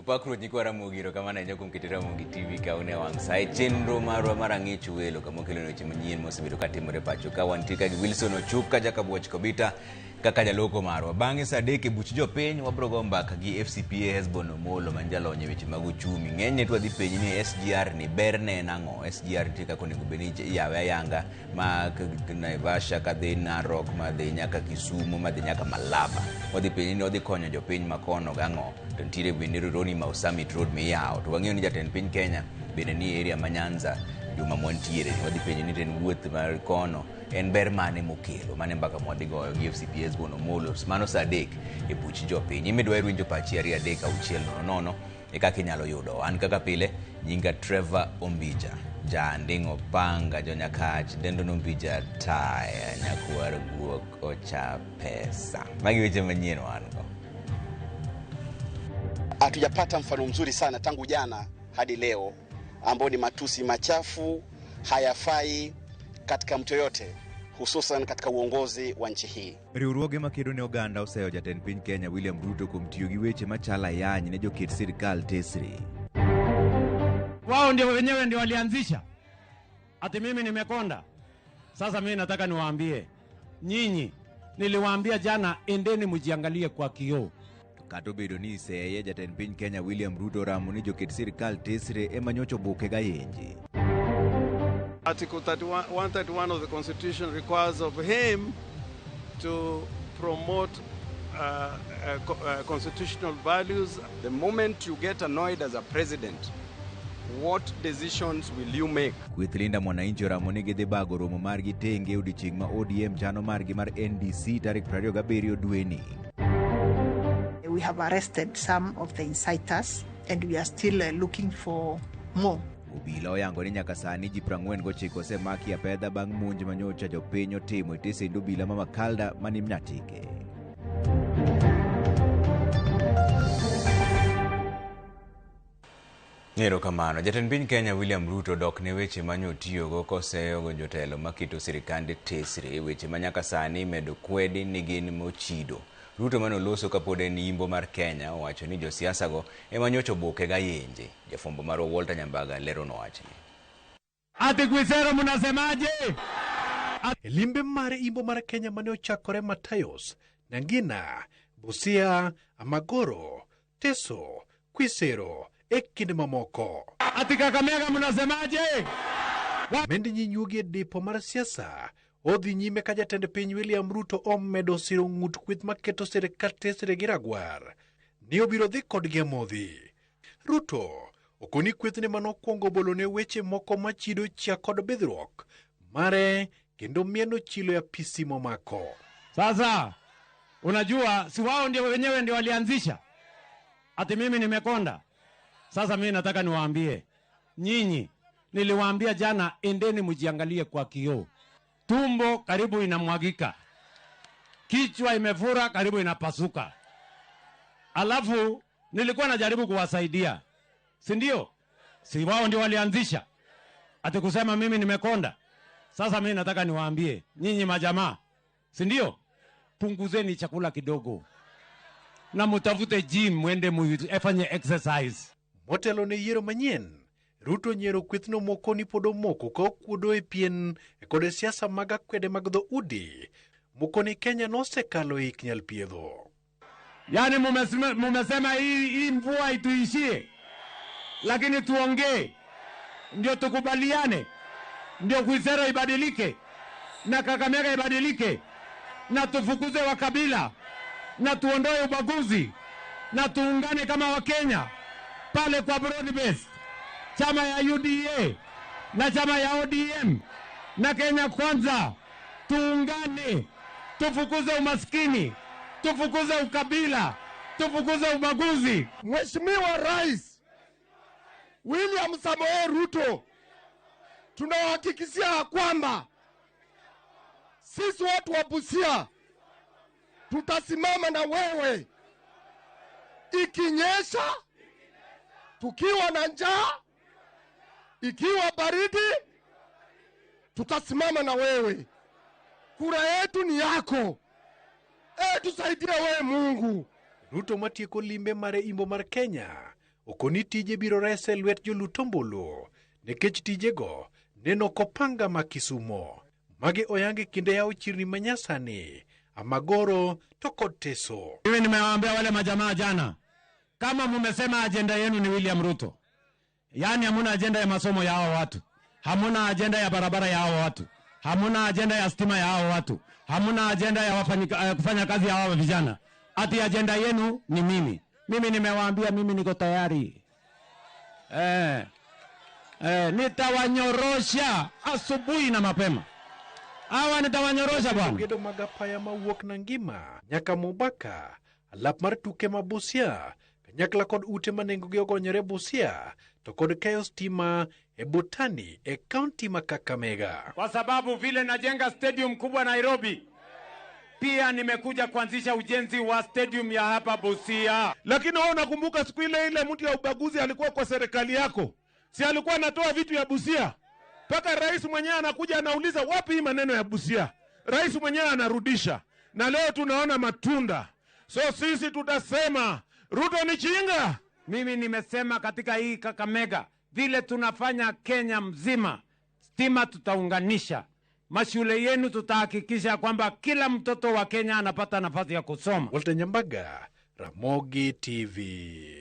Opakruoth nyikwara mogiro kama na nyakum kitira mongi TV ka une wang sai chenro marwa marangichu welo kama kelo weche manyien mosebedo katimore pacho ka wantika gi Wilson Ochuka Jakabuoch Kobita kaka jaloko marwa bange sadeke buch jopiny wabrogo mbaka gi FCPA Hesbon Omolo manjalonye weche mag uchumi ng'enye twadhi penj ni SGR ni berne nango SGR tika konego beni yawe yanga ma Naivasha kadhi Narok madhi nyaka Kisumu madhi nyaka Malaba wadhi penj ni odhi konyo jopiny makono gango to ntire bende Roni Mau Summit Road miyao to wang'eyo ni jatend piny Kenya bende ni area manyanza juma mwantiere wadhi penj ni ten wuoth mar kono en ber mane mokelo mane mbaka mwadi goyo gi FCPA Hesbon Omolo mano sadek e buch jopiny imedwa irwinjo pachi ari adek auchiel nono e kaka inyalo yudo an kaka pile nyinga Trevor Ombija jandingo panga jonyakach dendo nombija taya nyakwar guok ocha pesa magi weche manyien wango. Hatujapata mfano mzuri sana tangu jana hadi leo ambao ni matusi machafu hayafai katika mtu yote hususan katika uongozi wa nchi hii. Riwruoge makedo ne oganda oseyo jatend piny Kenya William Ruto kuom tiyo gi weche machala yany ne joket sirikal tesri. Wao ndio wenyewe ndio walianzisha. Ati mimi nimekonda. Sasa mimi nataka niwaambie nyinyi, niliwaambia jana endeni mjiangalie kwa kioo. Kato bedo ni seye jatend piny Kenya William Ruto ramo ni joket sirikal tesre emanyocho buke ga yenji. Article 131 of the Constitution requires of him to promote constitutional values. The moment you get annoyed as a president, what decisions will you make? Kwithlinda mwananchi ramo ni gidhi bago romo margi tenge odichieng' ma ODM chano margi mar NDC tarik 27 dweni. We have arrested some of the inciters and we are still looking for more. Obila oyango ni nyaka sani ji 49 osemaki apedha bang' monj manyocha jopiny otimo e tesend obila ma Makalda mani Mnyatike. Nero kamano, jatend piny Kenya William Ruto dok ne weche manyotiyogo koseyogo jotelo makito sirikande tesre weche manyaka sani medo kwedi ni gin mochido. Ruto manoloso kapod en yimbo mar Kenya owacho ni josiasa go emanyocho buke ga yenje. Jafombo mar Walter Nyambaga lero nowacho. Ati Kwisero mnasemaje? Limbe mar yimbo mar Kenya mane ochakore Matayos, Nangina, Busia, Amagoro, Teso, Kwisero, ekinde mamoko. Ati Kakamega mnasemaje? Mende nyinyuogi dipo mar siasa odhi nyime ka jatend piny William Ruto omedo siro ng'ut kwith maketo sirikal tesre gi ragwar ni obiro dhi kodgi amodhi. Ruto okoni kwithne manokwongo bolone weche moko machido chia kod bidhruok mare kendo mieno chilo ya pisi momako. Sasa unajua si wao ndio wenyewe ndio walianzisha. Ati mimi nimekonda. Sasa mimi nataka niwaambie nyinyi, niliwaambia jana endeni mjiangalie kwa kioo. Tumbo karibu inamwagika. Kichwa imefura karibu inapasuka. Alafu nilikuwa najaribu kuwasaidia. Si ndio? Si wao ndio walianzisha. Ati kusema mimi nimekonda. Sasa mimi nataka niwaambie nyinyi majamaa. Si ndio? Punguzeni chakula kidogo. Na mutafute gym mwende mfanye exercise. Motelo ne yiero manyien. Ruto nyiero kwithno moko ni podo moko ka okuodo e pien kod siasa mag akwede mag dho udi. Moko ni Kenya nosekalo hik nyal piedho. Yani mumesema hii mvua ituishie. Lakini tuongee. Ndio tukubaliane. Ndio Kwisero ibadilike. Na Kakamega ibadilike. Na tufukuze wakabila. Na tuondoe ubaguzi. Na tuungane kama Wakenya. Pale kwa broad base. Chama ya UDA na chama ya ODM na Kenya Kwanza tuungane, tufukuze umaskini, tufukuze ukabila, tufukuze ubaguzi. Mheshimiwa Rais William Samoei Ruto, tunawahakikishia kwamba sisi watu wa Busia tutasimama na wewe ikinyesha, tukiwa na njaa, ikiwa baridi, tutasimama na wewe. Kura yetu ni yako. Tusaidie wewe Mungu. Ruto matieko limbe mare imbo mar Kenya okoni tije biro rese lwet jolutombolo nikech tijego neno kopanga ma Kisumo. Magi oyangi kinde yao chirni manyasani, Amagoro to kod Teso. Mimi nimewaambia wale majamaa jana, kama mumesema ajenda yenu ni William Ruto, yani hamuna ajenda ya masomo ya hao watu, hamuna ajenda ya barabara ya hao watu, hamuna ajenda ya stima ya hao watu, hamuna ajenda ya kufanya kazi ya hao vijana, ati ajenda yenu ni mimi. Mimi nimewaambia mimi niko tayari. Nitawanyorosha asubuhi na mapema. Hawa nitawanyorosha bwana. Gedo magapaya mawuok na ngima nyaka Mubaka, alap mar tuke ma Busia, kanyakla kod ute manengogi ogonyore Busia, to kod keyo stima e Botani e kaunti ma Kakamega. Kwa sababu vile najenga stadium kubwa Nairobi, pia nimekuja kuanzisha ujenzi wa stadium ya hapa Busia. Lakini wewe unakumbuka siku ile mtu ya ubaguzi alikuwa kwa serikali yako, si alikuwa anatoa vitu ya Busia? Paka rais mwenyewe anakuja anauliza wapi hii maneno ya Busia. Rais mwenyewe anarudisha. Na leo tunaona matunda. So sisi tutasema Ruto ni chinga. Mimi nimesema katika hii Kakamega, vile tunafanya Kenya mzima, stima tutaunganisha. Mashule yenu tutahakikisha kwamba kila mtoto wa Kenya anapata nafasi ya kusoma. Walter Nyambaga, Ramogi TV.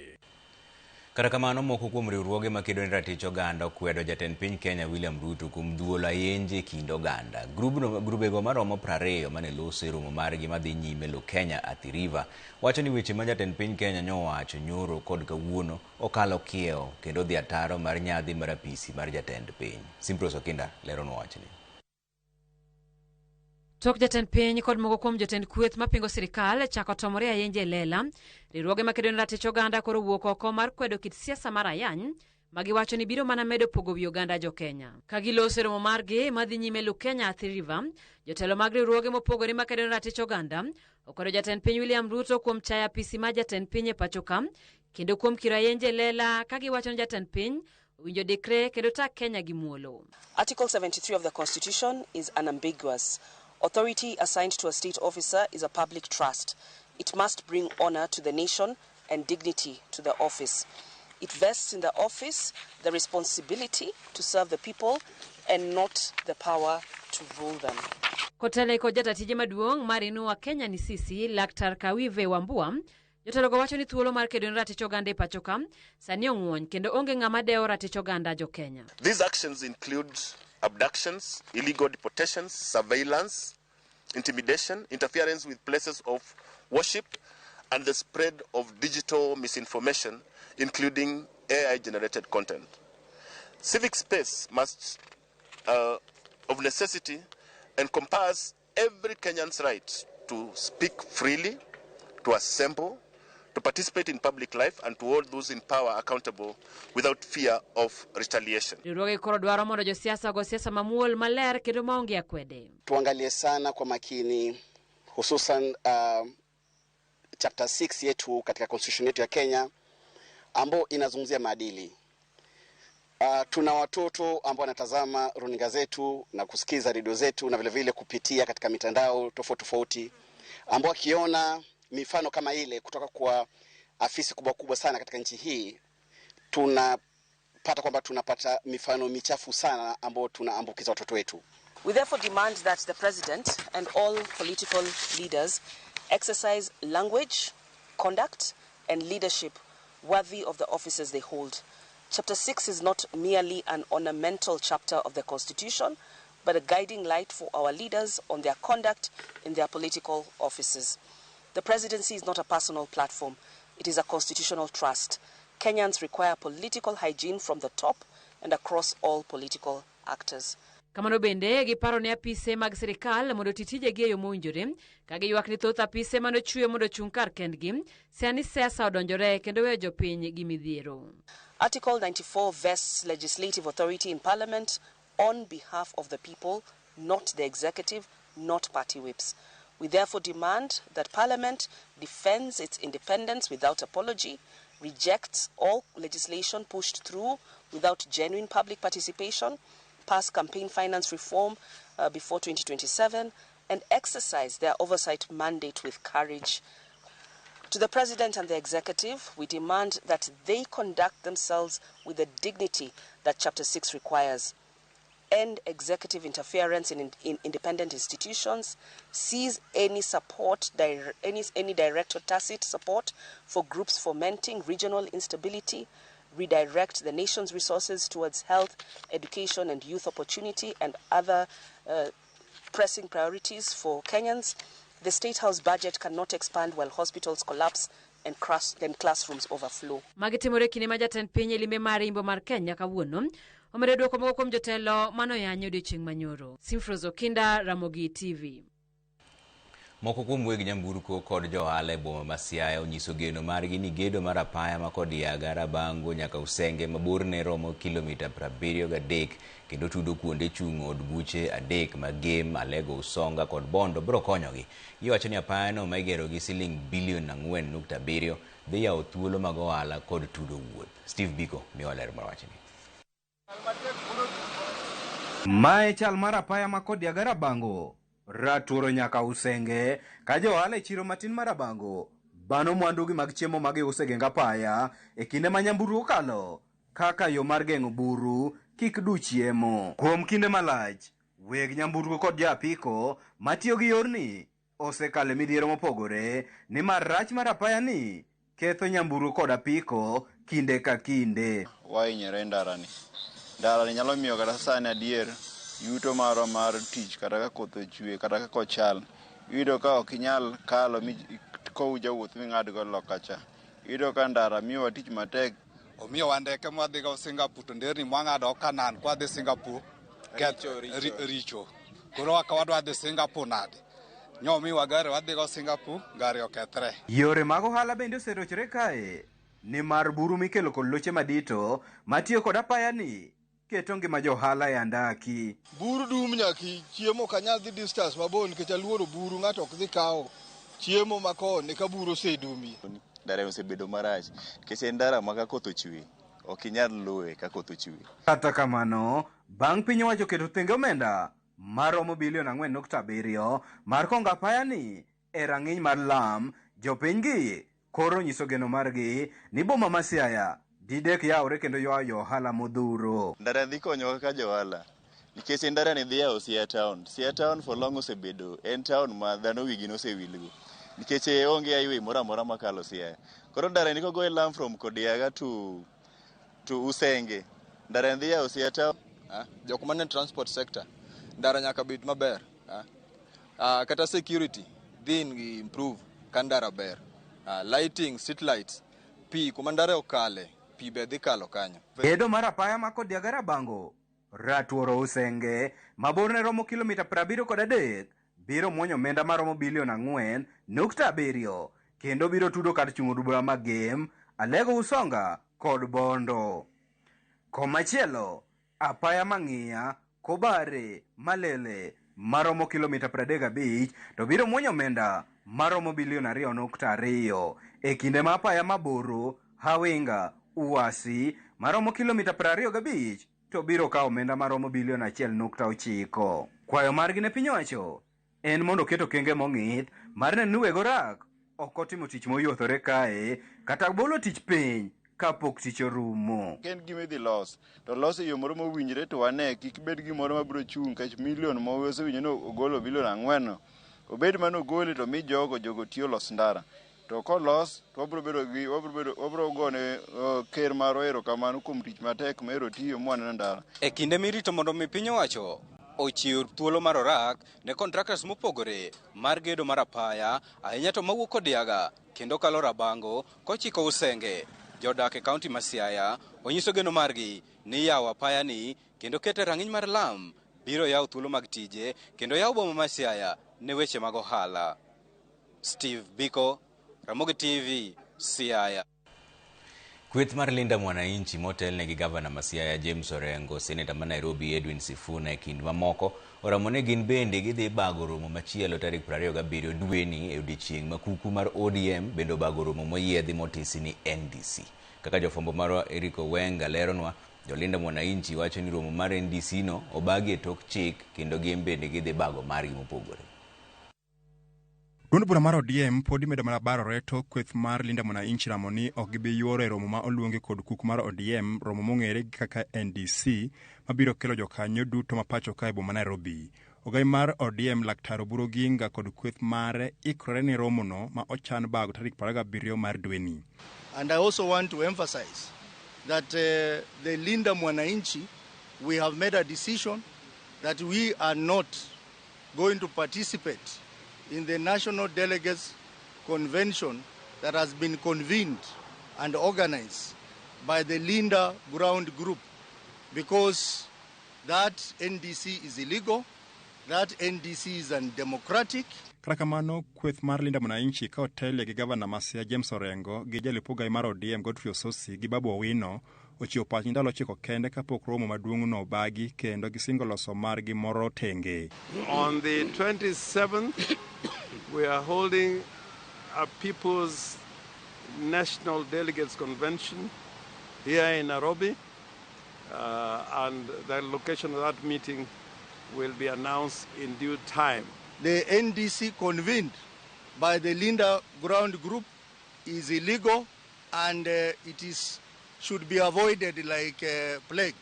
Kata kamano moko kuom riwruoge makedo ne ratich oganda okwedo jatend piny Kenya William Ruto kuom dhuolo ayenje kind oganda. Grubego maromo 20 mane loso romo margi madhi nyime lo Kenya Athi River wacho ni weche ma jatend piny Kenya nyowacho nyoro kod kawuono okalo kiewo kendo dhi ataro mar nyadhi mar apisi mar jatend piny. Simpros Okinda lero no wachni. Tok jatend piny kod moko kuom jotend kweth mapingo sirikal chako tomore ayenje lela, riwruoge makedo ne ratich oganda koro wuok oko mar kwedo kit siasa mar ayany magiwacho ni biro mana medo pogo wi oganda jo Kenya. Ka giloso romo margi madhi nyime lu Kenya Athi River, jotelo mag riwruoge mopogore makedo ne ratich oganda okwedo jatend piny William Ruto kuom chayo apisi ma jatend piny e pacho ka kendo kuom kiro ayenje lela ka giwacho ni jatend piny winjo dikre kendo ta Kenya gi muolo. Article 73 of the Constitution is unambiguous. Authority assigned to a state officer is a public trust. It must bring honor to the nation and dignity to the office. It vests in the office the responsibility to serve the people and not the power to rule them. Kotele ko jatatije maduong' mar Inua Kenya ni sisi Laktar Kawive Wambua, jotelo go wacho ni thuolo mar kedo ne ratich oganda e pacho ka sani ong'wony kendo onge ng'ama dewo ratich oganda jo Kenya. These actions include abductions, illegal deportations, surveillance, intimidation, interference with places of worship, and the spread of digital misinformation, including AI-generated content. Civic space must, of necessity, encompass every Kenyan's right to speak freely, to assemble, to participate in public life, and to hold those in power accountable without fear of retaliation. Riwruoge koro dwaro mondo josiasa go siasa mamuol maler kendo maonge akwede. Tuangalie sana kwa makini hususan chapter 6 yetu katika constitution yetu ya Kenya ambao inazungumzia maadili. Tuna watoto ambao wanatazama runinga zetu na kusikiza redio zetu na vile vile kupitia katika mitandao tofauti ambao akiona mifano kama ile kutoka kwa afisi kubwa sana katika nchi hii, tunapata kwamba tunapata mifano michafu sana ambao tunaambukiza watoto wetu. We therefore demand that the president and all political leaders exercise language, conduct, and leadership worthy of the offices they hold. Chapter 6 is not merely an ornamental chapter of the Constitution, but a guiding light for our leaders on their conduct in their political offices. The presidency is not a personal platform. It is a constitutional trust. Kenyans require political hygiene from the top and across all political actors. Kamano bende giparo ne apise mag sirikal mondo titije gi yo mowinjore ka giywak ni thoth apise mano chwe mondo chung kar kendgi sani siasa odonjore kendo weyo jopiny gi midhiero. Article 94 vests legislative authority in Parliament on behalf of the people, not the executive, not party whips. We therefore demand that Parliament defends its independence without apology, rejects all legislation pushed through without genuine public participation, pass campaign finance reform before 2027, and exercise their oversight mandate with courage. To the President and the Executive, we demand that they conduct themselves with the dignity that Chapter 6 requires. End executive interference in independent institutions, cease any support, any direct or tacit support for groups fomenting regional instability, redirect the nation's resources towards health, education and youth opportunity and other pressing priorities for Kenyans. The State House budget cannot expand while hospitals collapse and classrooms overflow. Magitimore kine ma jatend piny limbe mar Imbo mar Kenya kawuono omedo dwoko moko kuom jotelo manoyanyo odiechieng' manyoro. Simfrozo Kinda, Ramogi TV. Moko kuom weg nyamburko kod johala e boma ma Siaya onyiso geno margi ni gedo mar apaya ma kod Yaga, Rabango nyaka Usenge maborne romo kilomita 73 kendo tudo kuonde chung' od buche 3 ma Game, Alego, Usonga kod Bondo biro konyogi. Giwacho ni apaya no ma igero gi siling bilion 4.7 dhi yawo thuolo mag ohala kod tudo wuoth. Steve Biko miyo ler mar wachni. Mae chal mar apaya ma kod Yaga, Rabango raturo nyaka Usenge ka johala e chiro matin mar Rabango bano mwandugi mag chiemo mag usenge apaya e kinde ma nyamburko kalo kaka yo mar geng'o buru kik du chiemo. Kuom kinde malach, weg nyamburko kod japiko matiyo gi yorni osekale midhiero mopogore ni marach mar apaya ni ketho nyamburko kod apiko kinde ka kinde. Wainyore ndarani nyalo miyo kata sani adier yuto maro mar tich kata ka koth ochwe kata ka kochal yudo ka ok inyal kalo ko jawuoth ming'ad go lokacha yudo ka ndara miyo tich matek. Omiyo wandeke mwadhi go Singapore to nderni mwang'ado Kanan kwa dhi Singapore richo koro waka wadwa dhi Singapore nade nyomiwa gari wadhi go Singapore gari okethre. Yore mag ohala bende oserochre kae ni mar buru mikelo kod loche madito matiyo kod apaya ni keto ngima johala e andaki. Buru dum nyaki chiemo kanyal dhi distance mabor nikech aluoro buru ng'ato ok dhi kawo chiemo makone ka buru osedumi. Ndara osebedo marach nikech en ndara ma ka koth ochwe ok inyal luwe ka koth ochwe. Kata kamano, bang' piny owacho keto thenge omenda maromo bilion 4.7 mar kongo apaya ni e rang'iny mar Lam, jopinygi koro nyiso geno margi ni boma ma Siaya didek yawre kendo ywayo ohala modhuro. Ndara dhi konyo kaka johala nikech ndara ni dhi yawo Siaya town. Siaya town for long osebedo en town ma dhano wigi nosewilgo nikech onge highway moro amora makalo Siaya. Koro ndara ni kogo e Lam from Kodiaga to Usenge ndara dhi yawo Siaya town. Jok mane transport sector ndara nyaka bed maber. Kata security dhi improve ka ndara ber. Lighting, street lights, pi kuma ndara okale pi be dhi kalo kanyo. Gedo mar apaya ma Kodiaga, Rabango ratuoro Usenge maborne romo kilomita 73 biro muonyo omenda maromo bilion 4.7 kendo biro tudo kar chung'o dubura mag Game, Alego, Usonga kod Bondo. Komachielo, apaya mang'iya Kobare, Malele maromo kilomita 35 to biro muonyo omenda maromo bilion 2.2 e kinde ma apaya maboro Hawinga, Uwasi maromo kilomita 25 to biro kawo omenda maromo bilion 1.9. Kwayo margi ne piny owacho en mondo keto kenge mong'ith mar neno ni weg orak ok otimo tich moyothore kae kata bolo tich piny kapok tich orumo. Ken gima idhi los to los e yo moro mowinjore to wane kik bed gimoro mabiro chung' kech milion mowesewinjo ni ogolo bilion 4 obed manogole to mi jogo tiyo los ndara to kolos to wabiro gone ker maro erokamano kuom tich matek mero tiyo mwaneno ndara. E kinde mirito mondo mi piny owacho ochiw thuolo mar orak ne contractors mopogore mar gedo mar apaya ahinya to mawuok Kodiaga kendo kalo Rabango kochiko Usenge, jodak e kaunti ma Siaya onyiso geno margi ni yawo apaya ni kendo kete rang'iny mar Lam biro yawo thuolo mag tije kendo yawo boma ma Siaya ne weche mag ohala. Steve Biko, Ramogi TV, Siaya. Kweth mar Linda Mwananchi motelne gi gavana ma Siaya James Orengo, seneta ma Nairobi Edwin Sifuna e kind mamoko oramone gin bende gidhi bago romo machielo tarik 27 dweni e odiechieng' ma kuku mar ODM bendo bago romo moyiedhi motisi ni NDC. Kaka jofombo marwa Eriko Wenga leronwa, jolinda Mwananchi wacho ni romo mar NDC no obagi e tok chik kendo gin bende gidhi bago margi mopogore. Duond bura mar ODM podi medo mana barore tok kweth mar Linda Mwananchi ramo ni ok gibi yuoro e romo ma oluongi kod kuku mar ODM, romo mong'ere kaka NDC mabiro kelo jokanyo duto ma pacho kae boma Nairobi. Ogai mar ODM Laktar Oburu Oginga kod kweth mare ikrore ni romono ma ochan bago tarik 17 mar dweni. And I also want to emphasize that the Linda Mwananchi, we have made a decision that we are not going to participate in the National Delegates Convention that has been convened and organized by the Linda Ground Group, because that NDC is illegal, that NDC is undemocratic. Kata kamano, kweth mar Linda Mwananchi ka otele gi gavana Masia James Orengo gi jalupo gai mar ODM Godfrey Ososi gi Babu Owino ochiwo pach ndalo 9 kende kapok romo maduong' no bagi kendo gisingo loso margi moro tenge. On the 27th, we are holding a People's National Delegates Convention here in Nairobi, and the location of that meeting will be announced in due time. The NDC convened by the Linda Ground Group is illegal, and it should be avoided like plague.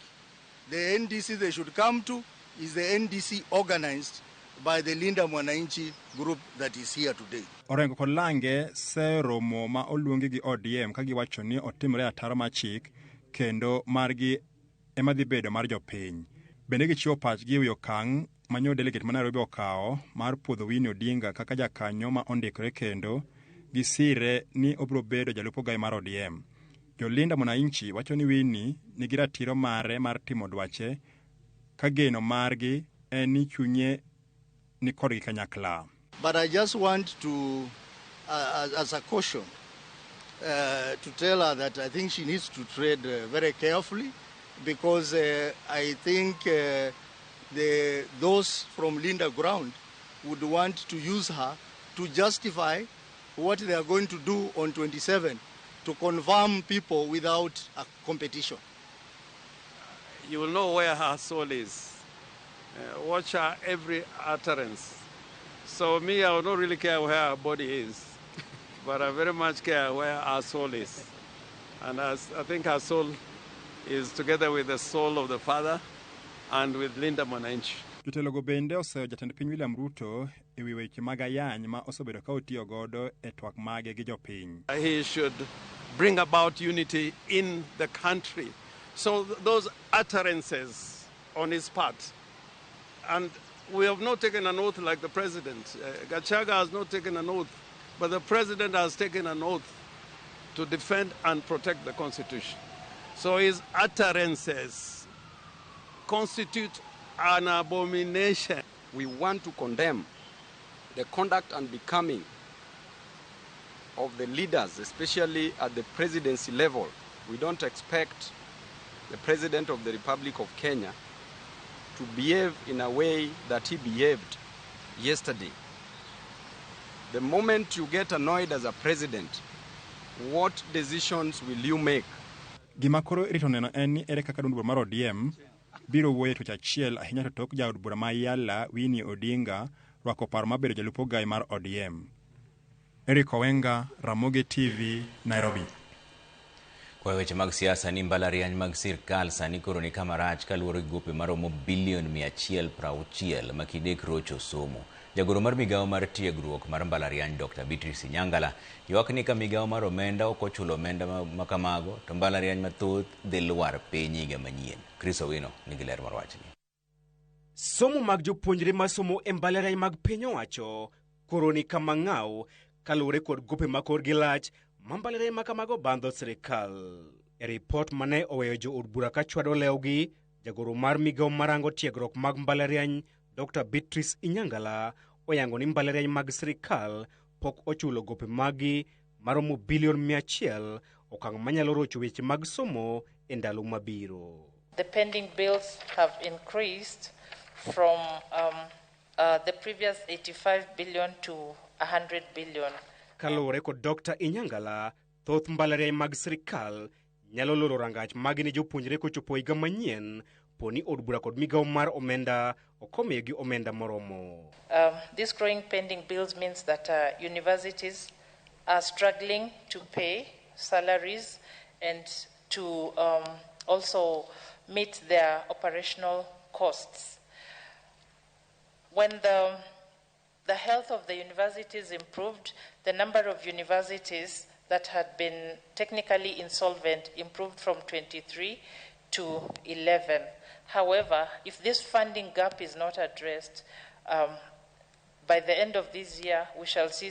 The NDC they should come to is the NDC organized by the Linda Mwananchi group that is here today. Orengo kod Lange se romo ma oluongi gi ODM ka giwacho ni otimre ataro machik kendo margi ema dhi bedo mar jopiny. Bende gichiwo pachgi e wi okang' manyo delegate ma Nairobi okawo mar puodho Winnie Odinga kaka jakanyo ma ondikore kendo gisire ni obro bedo jalupo gai mar ODM. Jolinda Mwananchi wacho ni Winnie nigi ratiro mare mar timo dwache ka geno margi en ni chunye ni kodgi kanyakla. But I just want to, as a caution, to tell her that I think she needs to tread very carefully, because I think those from Linda Ground would want to use her to justify what they are going to do on 27, to confirm people without a competition. You will know where her soul is. Watch her every utterance. So me, I will not really care where her body is, but I very much care where her soul is. And I think her soul is together with the soul of the Father and with Linda Mwananchi. Jotelogo bende oseo jatend piny William Ruto e wi weche mag ayany ma osebedo ka otiyo godo e twak mage gi jopiny. He should bring about unity in the country. So those utterances on his part, and we have not taken an oath like the president. Gachaga has not taken an oath, but the president has taken an oath to defend and protect the Constitution. So his utterances constitute an abomination. We want to condemn the conduct and becoming of the leaders, especially at the presidency level. We don't expect the President of the Republic of Kenya to behave in a way that he behaved yesterday. The moment you get annoyed as a president, what decisions will you make? Gima koro irito neno en ni ere kaka duond bura mar ODM biro wuoyo tuch achiel ahinya to tok jaod bura ma Yala Winnie Odinga rwako paro mabedo jalupo gai mar ODM. Eric Owenga, Ramogi TV, Nairobi. Kwa weche mag siasa ni mbalariany mag sirkal sani koro ni kama rach kaluwore gi gope maromo bilion 160 makidek rocho somo. Jagoro mar migawo mar tiegruok mar mbalariany Dr. Beatrice Inyangala ywak ni ka migawo mar omenda ok ochulo omenda makamago to mbalariany mathoth dhi lwar piny higa manyien. Chris Owino nigi ler mar wachni. Somo mag jopuonjre masomo e mbalariany mag piny owacho koro ni kama ng'aw kaluwore kod gope makorgi lach mambalariany makamago bandho sirikal. E ripot mane oweyo jo od bura ka chwado lewgi, jagoro mar migawo marango tiegruok mag mbalariany Dr. Beatrice Inyangala oyango ni mbalariany mag sirikal pok ochulo gope magi maromo bilion 100 okang' manyalo rocho weche mag somo e ndalo mabiro. The pending bills have increased from the previous 85 billion to 100 billion. Kaluwore kod Dr. Inyangala, thoth mbalariany mag sirikal nyalo loro rangach magi ne jopuonjre kochopo higa manyien poni od bura kod migawo mar omenda okomigi omenda moromo. These growing pending bills means that universities are struggling to pay salaries and to also meet their operational costs. When the health of the universities improved, the number of universities that had been technically insolvent improved from 23 to 11. However, if this funding gap is not addressed, by the end of this year, we shall see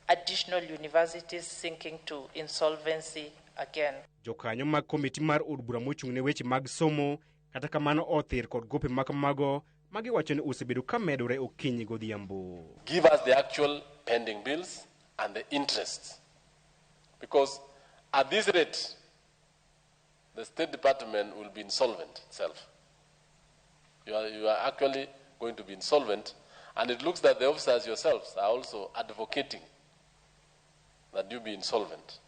additional universities sinking to insolvency again. Jokanyo mag komiti mar od bura mochung'ne weche mag somo kata kamano othir kod gope makamago magiwacho ni osebedo ka medore okinyi godhiambo. Give us the actual pending bills and the interest. Because at this rate, the State Department will be insolvent itself. You are actually going to be insolvent, and it looks that the officers yourselves are also advocating that you be insolvent.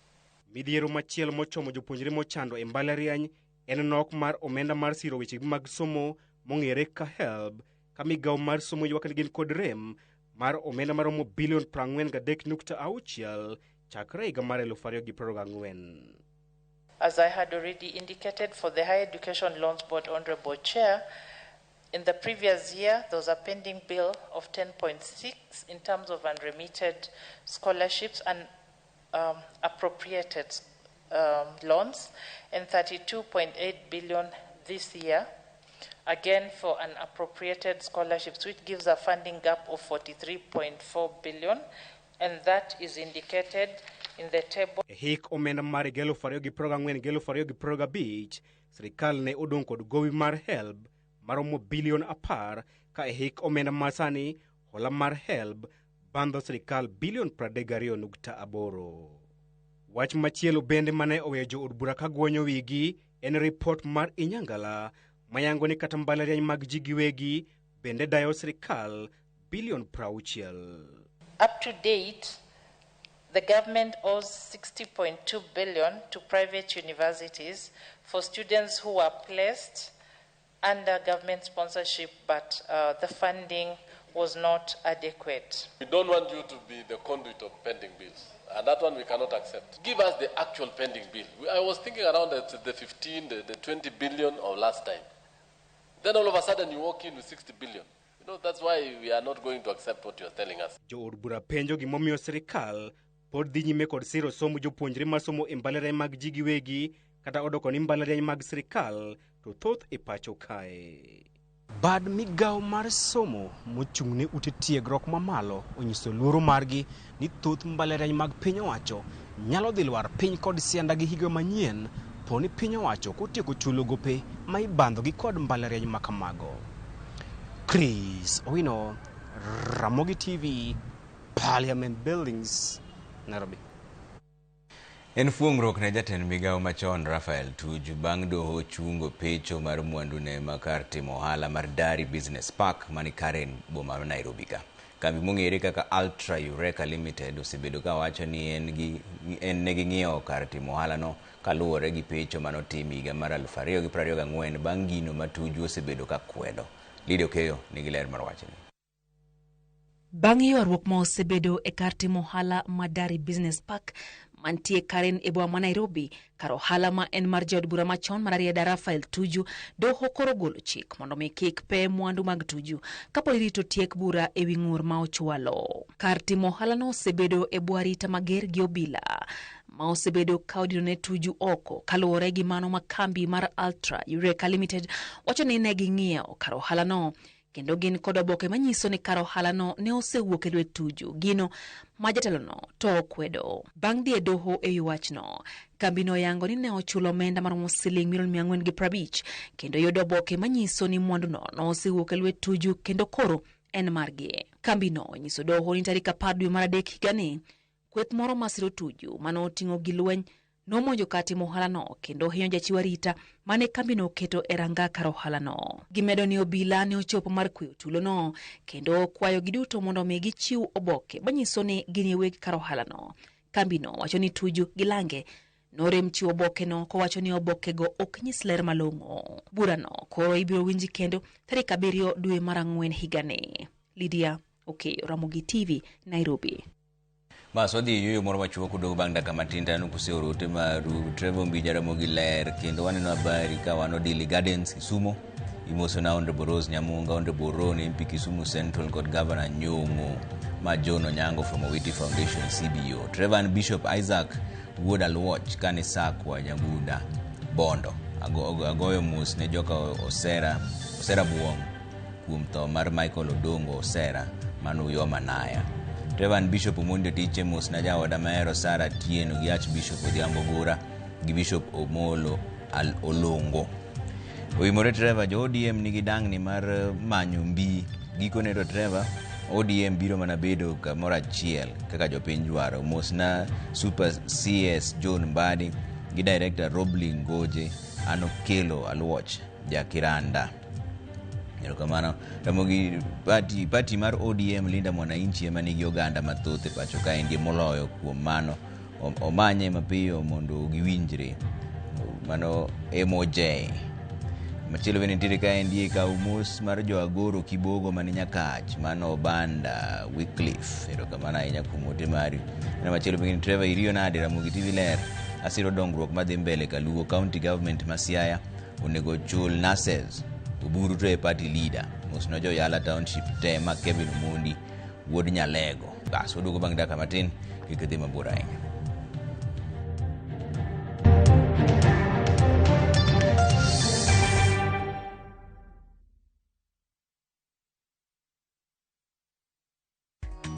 Midhiero machielo mochomo jopuonjre mochando e mbalariany en nok mar omenda mar siro weche mag somo mong'ere ka HELB ka migawo mar somo ywak ni gin kod rem mar omenda maromo bilion 43.6 chakre higa mar 2024. As I had already indicated for the Higher Education Loans Board Honorable Chair, in the previous year, there was a pending bill of 10.6 in terms of unremitted scholarships and appropriated loans, and 32.8 billion this year, again for unappropriated scholarships, which gives a funding gap of 43.4 billion, and that is indicated in the table. Hik omenda mar 2024-2025, sirikal ne odong kod gowi mar HELB maromo bilion 10 ka hik omenda masani hola mar HELB bandho sirikal bilion 32.8. Wach machielo bende mane oweyo jo od bura ka guonyo wigi en report mar Inyangala mayango ni kata mbalariany mag ji giwegi bende dayo sirikal bilion 60. Up to date, the government owes 60.2 billion to private universities for students who were placed under government sponsorship, but the funding was not adequate. We don't want you to be the conduit of pending bills, and that one we cannot accept. Give us the actual pending bill. I was thinking around the 15, the 20 billion of last time. Then all of a sudden you walk in with 60 billion. You know, that's why we are not going to accept what you are telling us. Jo od bura penjo gimomiyo sirikal pod dhi nyime kod siro somo jopuonjre masomo e mbalariany mag ji giwegi kata odoko ni mbalariany mag sirikal to thoth e pacho kae. Bad migawo mar somo mochung'ne ute tiegruok mamalo onyiso luoro margi ni thoth mbalariany mag piny owacho nyalo dhi lwar piny kod sianda gi higa manyien poni piny owacho kotieko chulo gope ma ibandho gi kod mbalariany makamago. Chris Owino, Ramogi TV, Parliament Buildings, Nairobi. En fuong'ruok ne jatend migawo machon Rafael Tuju bang' doho chungo pecho mar mwandune makar timo ohala mar Dari Business Park mani Karen boma ma Nairobi ka. Kambi mong'ere kaka Ultra Eureka Limited osebedo ka wacho ni en negi ng'iewo kar timo ohala no kaluwore gi pecho manotimi higa mar 2024 bang' gino ma Tuju osebedo ka kwedo. Lidio Keyo nigi ler mar wachni. Bang' ywaruok ma osebedo e kar timo ohala ma Dari Business Park mantie Karen e boma ma Nairobi, kar ohala ma en mar jaod bura machon mar Rieda Rafael Tuju, doho koro golo chik mondo mi kik pe mwandu mag Tuju kapod irito tiek bura e wi ng'ur ma ochwalo. Kar timo ohala no osebedo e bwo arita mager gi obila ma osebedo ka odino ne Tuju oko kaluwore gi mano ma kambi mar Ultra Eureka Limited wacho ni ne ging'iewo kar ohala no kendo gin kod oboke manyiso ni kar ohala no ne osewuok e lwet Tuju, gino ma jatelo no to okwedo. Bang' dhi e doho e wi wachno, kambi no yango ni ne ochulo omenda maromo siling $450 kendo yudo oboke manyiso ni mwandu no osewuok e lwet Tuju kendo koro en margi. Kambi no nyiso doho ni tarik 10 dwe mar adek higani, kweth moro masiro Tuju mano oting'o gi lweny nomonjo kar timo ohala no kendo hinyo jachiw arita mane kambi no keto e ranga kar ohala no. Gimedo ni obila ne ochopo mar kweyo tulo no kendo kwayo giduto mondo mi gichiw oboke manyiso ni gin e weg kar ohala no. Kambi no wacho ni Tuju gi Lange norem chiwo obokeno kowacho ni obokego ok nyis ler malong'o. Burano koro ibiro winji kendo tarik 7 dwe mar 4 higani. Lydia Okeyo, Ramogi TV, Nairobi. Bas wadhi yuyo moro machuok kudogo bang' dakika matin tano kuseo rote maru Trevor Mbija Ramogi ler kendo waneno habari ka wano Daily Gardens Kisumu imoso na Honorable Rose Nyamunga, Honorable Rone MP Kisumu Central kod Governor Nyong'o ma John Onyango from Owiti Foundation CBO. Trevor and Bishop Isaac Wood Alwatch kane sakwa Nyambuda Bondo agoyo mus ne joka Osera Buong kuom tho mar Michael Odongo Osera manu yo Manaya. Trevor and Bishop Omondi Tiche mus na jaoda Maero Sara Tieno gi Archbishop Odhiambo Gora gi Bishop Omolo Olongo. Oimore Trevor jo ODM nigi dang'ni mar manyo mbi gikone to Trevor ODM biro mana bedo kamoro achiel kaka jopiny dwaro. Mos na Super CS John Mbadi gi Director Roblin Goje Anokelo Alwatch Jakiranda. Erokamano Ramogi party mar ODM Linda Mwananchi ema nigi oganda mathoth e pacho ka ndiye moloyo kuom mano omanye mapiyo mondo giwinjre mano MOJ. Machielo bende nitiere ka ndiye ka umos mar jo Agoro Kibogo mani Nyakach mano Banda Wycliffe. Erokamano ahinya kuom ote mari. Na machielo bende Trevor Irio nade Ramogi TV ler asiro dongruok madhi mbele Kaluo County Government Masiaya onego chul nurses Uburu to e party leader Mosno jo Yala Township tema Kevin Omondi wuod Nyalego. Bas waduogo bang' dakika matin kikidhi mabor ahinya.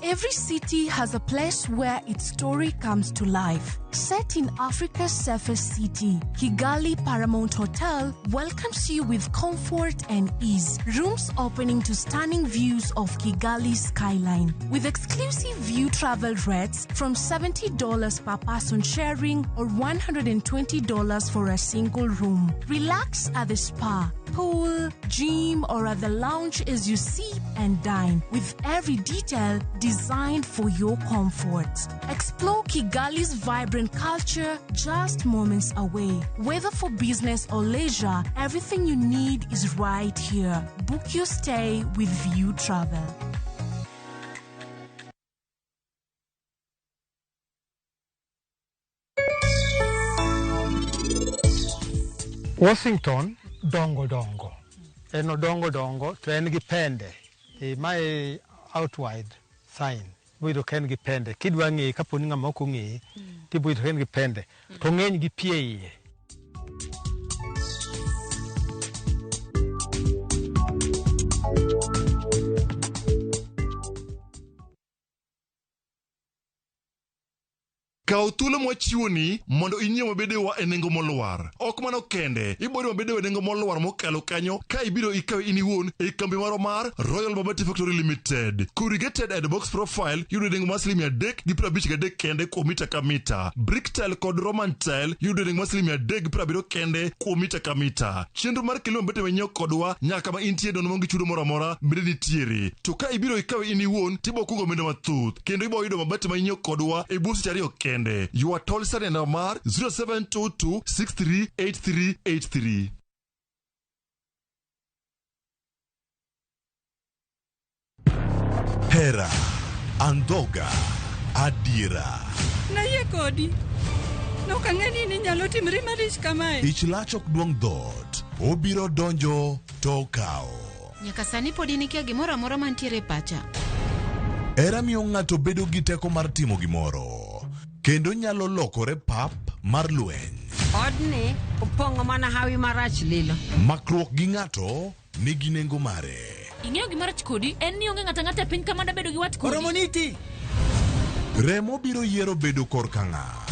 Every city has a place where its story comes to life. Set in Africa's safest city, Kigali Paramount Hotel welcomes you with comfort and ease. Rooms opening to stunning views of Kigali's skyline. With exclusive view travel rates from $70 per person sharing or $120 for a single room. Relax at the spa, pool, gym, or at the lounge as you sip and dine, with every detail designed for your comfort. Explore Kigali's vibrant culture just moments away. Whether for business or leisure, everything you need is right here. Book your stay with View Travel. Washington dongo eno dongo to en gi pende mae outward sign buido ken gi pende kidwa ng'e kapo ni ng'ama ok ong'e tibuido ken gi pende to ng'eny gi pie iye. Kao thuolo mwachiwoni mondo inyiew mabedewa e nengo molwar. Ok mano kende, ibiro mabedewa e nengo molwar mokalo kanyo ka ibiro ikawe in iwuon e kambi maro mar Royal Babati Factory Limited. Corrugated and box profile yudo nengo mar $353 kende kuom mita ka mita. Brick tile kod Roman tile yudo nengo mar $370 kende kuom mita ka mita. Chenro mar kelo mabete menyiew kodwa nyaka ma intie dono mongi chudo moro amora bende nitiere. To ka ibiro ikawe in iwuon tibo kungo mendo mathuth kendo ibo yudo mabete ma inyiew kodwa e busi chariyo kende. You are told Sunday Namar 0722638383. Hera, Andoga, Adira. Na ye kodi. No kangeni ni nyalo timri marish kamae. Ich lachok duong dot. Obiro donjo to kao. Nyaka sani podi nikia gimoro amora mantiere pacha. Hera miyo ng'ato bedo gi teko mar timo gimoro. Kendo nyalo lokore pap mar lweny. Odni opong'o mana hawi marach lilo. Makruok gi ng'ato nigi nengo mare. Ing'eyo gimarach kodi en ni onge ng'ata piny kama da bedo gi wat kodi. Oromoniti. Remo biro yiero bedo korka ng'a.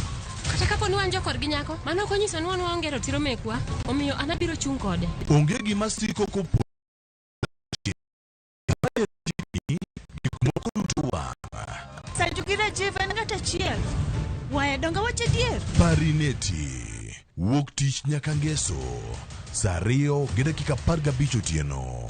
Kata kapo ni wanjo kod gi nyako, mano ok onyiso ni wan waonge ratiro mekwa, omiyo an abiro chung' kode. Onge gima siko kopo. Gik moko duto wang'. Sajukira chief en ng'ata chiel. Wae donga wache dier. Parineti. Wuok tich nyaka ngeso. Saa 2:15 otieno.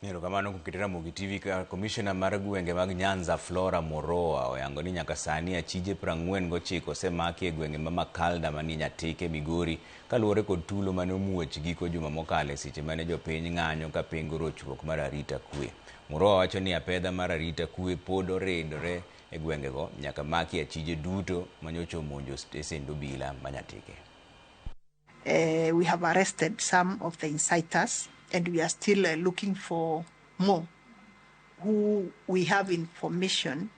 Erokamano kuom ketera Mugi TV. Ka Commissioner mar gwenge mag Nyanza Flora Moroa oyango ni nyaka sani achije 49 osemaki e gwenge ma Makalda manie Nyatike Migori kaluwore kod tulo mane omuoch giko juma mokalo seche mane jopiny ng'anyo ka pingo rochruok mar arita kwe. Moroa wacho ni apedha mar arita kwe pod oridore e gwengego nyaka maki achije duto manyocha omonjo stesend obila ma Nyatike. We have arrested some of the inciters, and we are still looking for more who we have information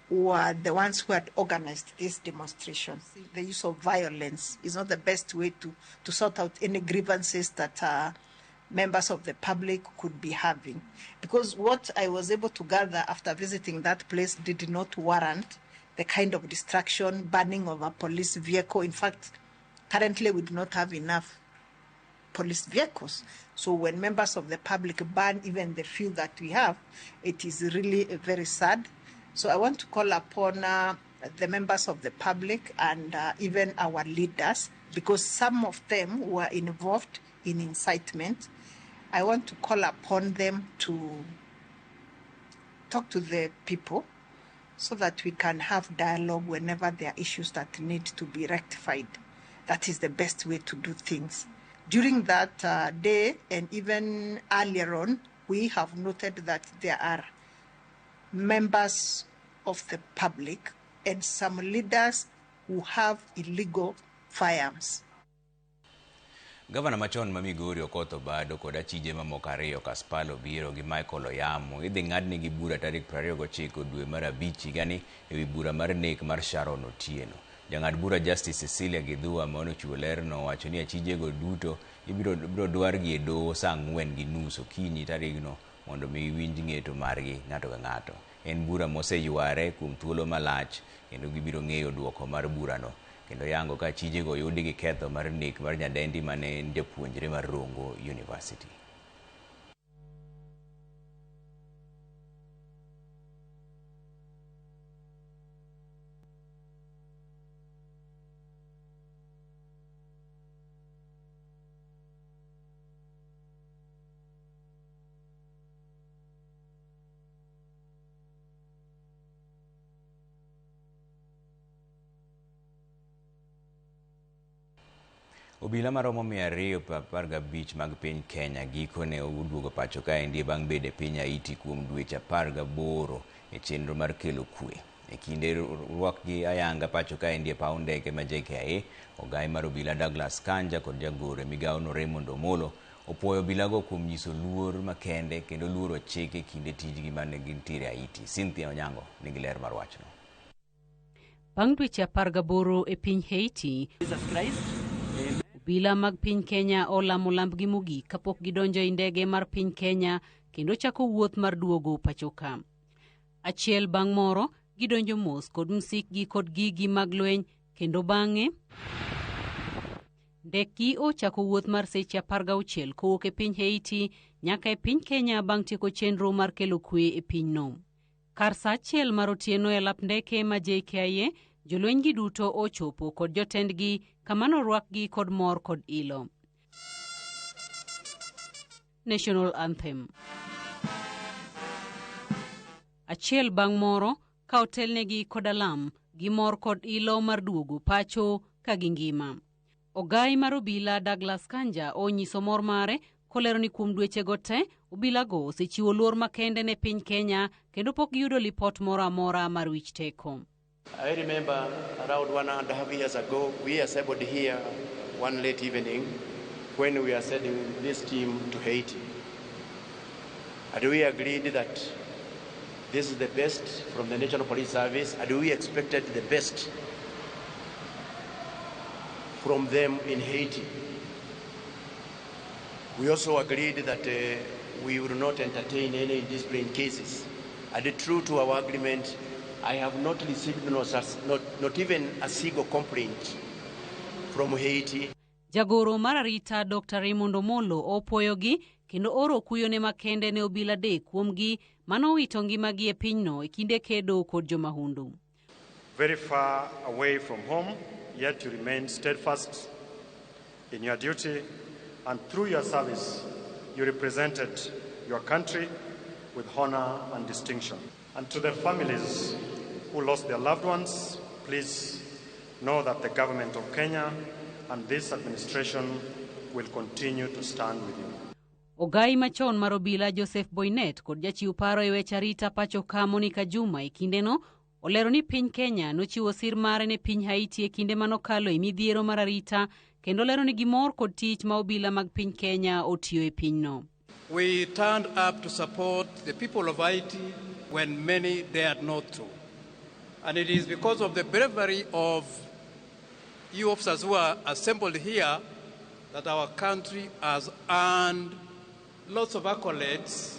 were the ones who had organized this demonstration. The use of violence is not the best way to sort out any grievances that members of the public could be having. Because what I was able to gather after visiting that place did not warrant the kind of destruction, burning of a police vehicle. In fact, currently we do not have enough police vehicles. So when members of the public burn even the few that we have, it is really very sad. So I want to call upon the members of the public and even our leaders, because some of them were involved in incitement. I want to call upon them to talk to the people so that we can have dialogue whenever there are issues that need to be rectified. That is the best way to do things. During that day and even earlier on, we have noted that there are members of the public and some leaders who have illegal firearms. Gavana machon ma Migori Okoth Obado kod achije mamoko ariyo Kaspal Obiero gi Michael Oyamo idhi ng'adnegi bura tarik 29 dwe mar abich higani ewi bura mar nek mar Sharon Otieno. Jang'ad bura Justice Cecilia Githua ma nochiwo lerno wacho ni achijego duto ibiro dwargi e doho saa 4:30 okinyi tarigno mondo mi winj ng'eto margi ng'ato ka ng'ato. En bura moseyware kuom thuolo malach kendo gibiro ng'eyo duoko mar burano. Kendo yango ka achijego yudi gi ketho mar nek mar nyadendi mane en japuonjre mar Rongo University. Obila maromo 215 mag piny Kenya gikone oduogo pacho kaendi bang' bede piny Haiti kuom dweche 18 e chenro mar kelo kwe. E kinde rwakgi ayanga pacho kaendi e paw ndege ma JKIA, ogai mar obila Douglas Kanja kod jagoro migawono Raymond Omolo opwoyo obilago kuom nyiso luor makende kendo luoro chike kinde tijgi mane gintiere Haiti. Cynthia Onyango nigi ler mar wachno. Bang' dweche 18 e piny Haiti, obila mag piny Kenya olamo lambgi mogik kapok gidonjo e ndege mar piny Kenya kendo chako wuoth mar duogo pachoka. Achiel bang' moro gidonjo mos kod msikgi kod gigi mag lweny kendo bang'e ndekgi ochako wuoth mar seche 16 kowuok e piny Haiti nyaka e piny Kenya bang' tieko chenro mar kelo kwe e pinyno. Kar saa 1 mar otieno e lap ndeke ma JKIA, jolwenygi duto ochopo kod jotendgi kamano rwakgi kod mor kod ilo. National Anthem. Achiel bang' moro ka otelnegi kod alam gi mor kod ilo mar duogo pacho ka gingima. Ogai mar obila Douglas Kanja onyiso mor mare kolero ni kuom dwechego te obilago osechiwo luor makende ne piny Kenya kendo pok giyudo lipot moro amora mar wich teko. I remember around 1.5 years ago, we assembled here one late evening when we are sending this team to Haiti. And we agreed that this is the best from the National Police Service, and we expected the best from them in Haiti. We also agreed that we would not entertain any indiscipline cases. And true to our agreement, I have not received not even a single complaint from Haiti. Jagoro mar arita Dr. Raymond Omolo opwoyogi kendo oro kuyone makende ne obila dek kuomgi manowito ngimagi e pinyno e kinde kedo kod jomahundu. Very far away from home, yet you remain steadfast in your duty, and through your service You represented your country with honor and distinction. And to the families who lost their loved ones, please know that the government of Kenya and this administration will continue to stand with you. Ogai machon mar obila Joseph Boynet kod jachiw paro e weche arita pacho ka Monica Juma e kindeno olero ni piny Kenya nochiwo sir mare ne piny Haiti e kinde manokalo e midhiero mar arita kendo lero ni gimor kod tich ma obila mag piny Kenya otiyo e pinyno. We turned up to support the people of Haiti when many dared not to. And it is because of the bravery of you officers who are assembled here that our country has earned lots of accolades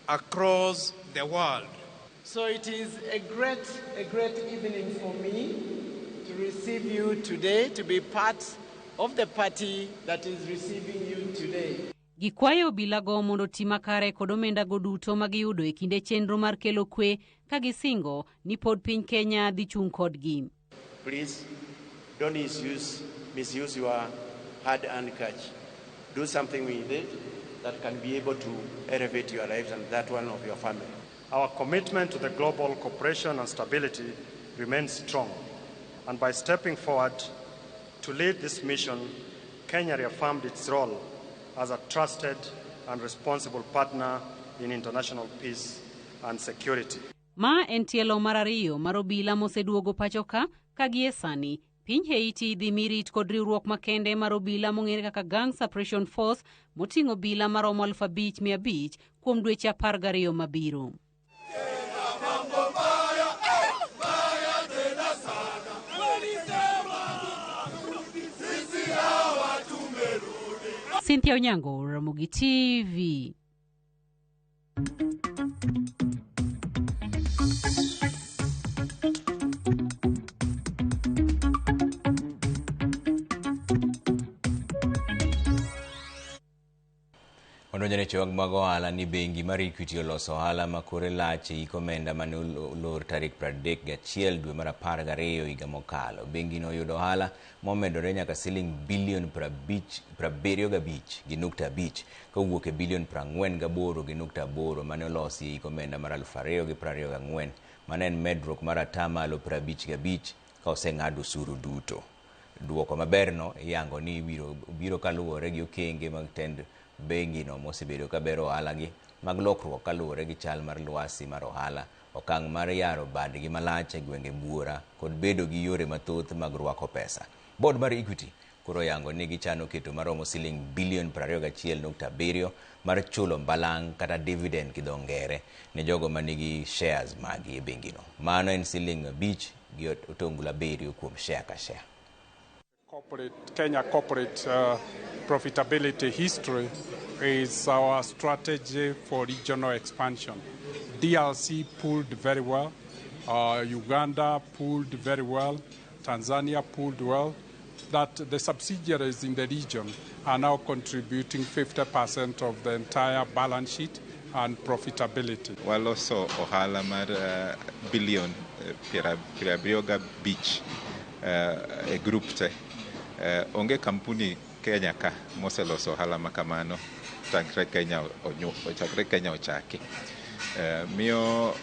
across the world. So it is a great evening for me to receive you today, to be part of the party that is receiving you today. Gikwayo obilago mondo tima kare kod omenda go duto magiyudo e kinde chenro mar kelo kwe ka gisingo ni pod piny Kenya dhi chung kodgi. Please don't misuse your hard-earned cash. Do something with it that can be able to elevate your lives and that one of your family. Our commitment to the global cooperation and stability remains strong. And by stepping forward to lead this mission, Kenya reaffirmed its role as a trusted and responsible partner in international peace and security. Ma en tielo mar ariyo mar obila moseduogo pachoka ka gie sani piny Haiti dhi mirit kod riwruok makende mar obila mong'ere kaka Gang Suppression Force moting'o obila maromo 5,500 kuom dweche 12 mabiro. Cynthia Onyango, Ramogi TV. Ondonjane chewag mag ohala ni bengi mar Equity oloso ohala ma kore lach e iko omenda mane olor tarik 31 dwe mar 12 higa mokalo. Bengi no oyudo ohala momedore nyaka siling bilion 75.5 kowuok e bilion 48.8 mane olosi e iko omenda mar 2024 mane en medruok mar atamalo 55 ka oseng'ado osuru duto. Duoko maberno iyango ni biro kaluwore gi okenge mag tend bengi no mosebedo ka bero ohala gi mag lokruok kaluwore gi chal mar lwasi mar ohala, okang' mar yaro badgi malach e gwenge buora kod bedo gi yore mathoth mag rwako pesa. Board mar Equity koro yango ni gichano keto maromo siling bilion 21.7 mar chulo mbalang' kata dividend gi dho ngere ne jogo manigi shares magi e bengi no. Mano en siling 5 gi otongula 7 kuom share ka share. Kenya corporate profitability history is our strategy for regional expansion. DRC pulled very well, Uganda pulled very well, Tanzania pulled well. That the subsidiaries in the region are now contributing 50% of the entire balance sheet and profitability. Well, also ohala mar billion 75 a group te. Onge kampuni Kenya ka moseloso ohala makamano chakre Kenya ochaki. Miyo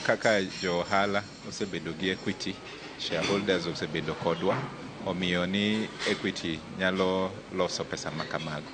kaka jo ohala osebedo gi Equity, shareholders osebedo kodwa, omiyo ni Equity nyalo loso pesa makamago.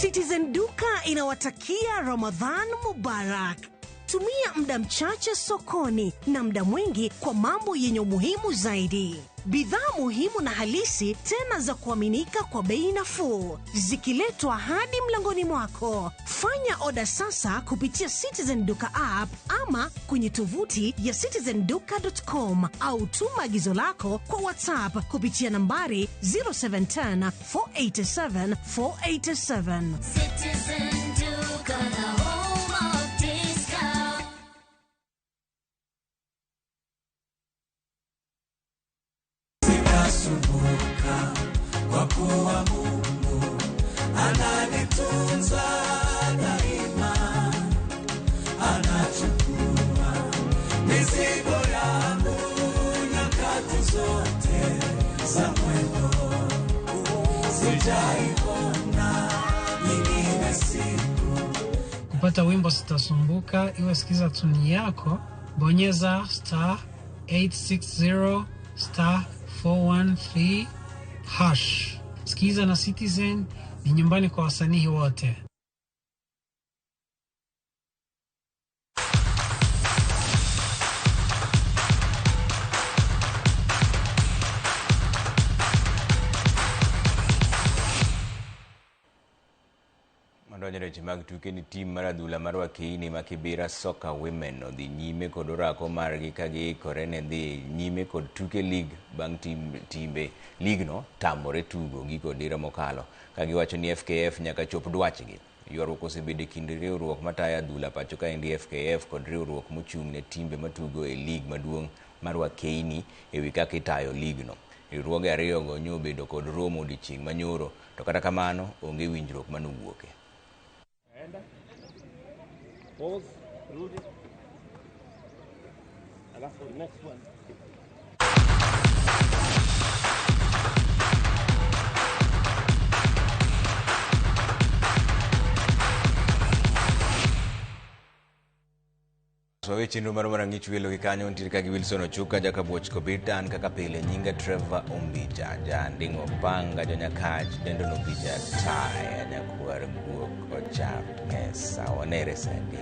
Citizen Duka inawatakia Ramadhan Mubarak. Tumia muda mchache sokoni na muda mwingi kwa mambo yenye umuhimu zaidi. Bidhaa muhimu na halisi tena za kuaminika kwa bei nafuu, zikiletwa hadi mlangoni mwako. Fanya oda sasa kupitia Citizen Duka app ama kwenye tovuti ya citizenduka.com au tuma agizo lako kwa WhatsApp kupitia nambari 0710 487 487. Citizen Duka, the home of discount. ongeza mwendo, sijaikona nyingine siku. Kupata wimbo Sitasumbuka, iwe sikiza tuni yako, bonyeza *860 *413 hash. Sikiza na Citizen ni nyumbani kwa wasanii wote. Weche mag tuke ni tim mar adhula mar Wakeini ma Kibera Soccer Women odhi nyime kod orako margi ka giikore ne dhi nyime kod tuke league bang' timbe ligno tamore tugo giko dira mokalo ka giwacho ni FKF nyaka chop dwachgi. Ywaruok osebedo kind riwruok matayo adhula pacho ka endi FKF kod riwruok mochung' ne timbe matugo e league maduong' mar Wakeini ewi kaka itayo ligno. Riwruoge ariyogo nyobedo kod romo odiochieng' manyoro, to kata kamano onge winjruok manowuoke. Pause, rudi. Alafu next one. Weche chenro mar Marang'ich welo kanyo ntiere ka gi Wilson Ochuka, Jakabuoch Kobitan kaka pile nyinga Trevor Ombija, Janding'o Panga, Jonyakach, Dendon Ombija, Taya, Nyakwar Guok, Ochap, Mesa, Wanere Sendi.